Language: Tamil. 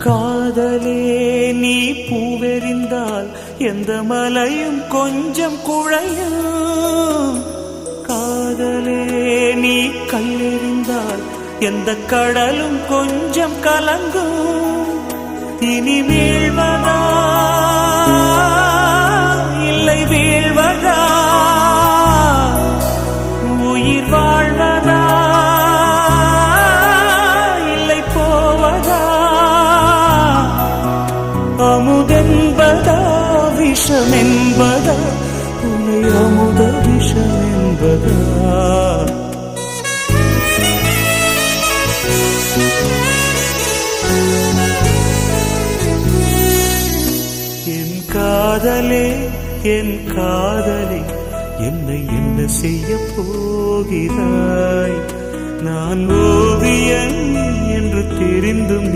காதலே நீ பூவெறிந்தால் எந்த மலையும் கொஞ்சம் குழையும். காதலே நீ கல்லெறிந்தால் எந்த கடலும் கொஞ்சம் கலங்கும். இனி வீழ்வதா இல்லை வீழ்வதா, உயிர் வாழ்வதா இல்லை போவதா, அமுதென்பதா விஷமென்பதா, உன்னை அமுத விஷமென்பதா. என் காதலே என் காதலே என்னை என்ன செய்ய போகிறாய்? நான் ஓவியன் என்று தெரிந்தும்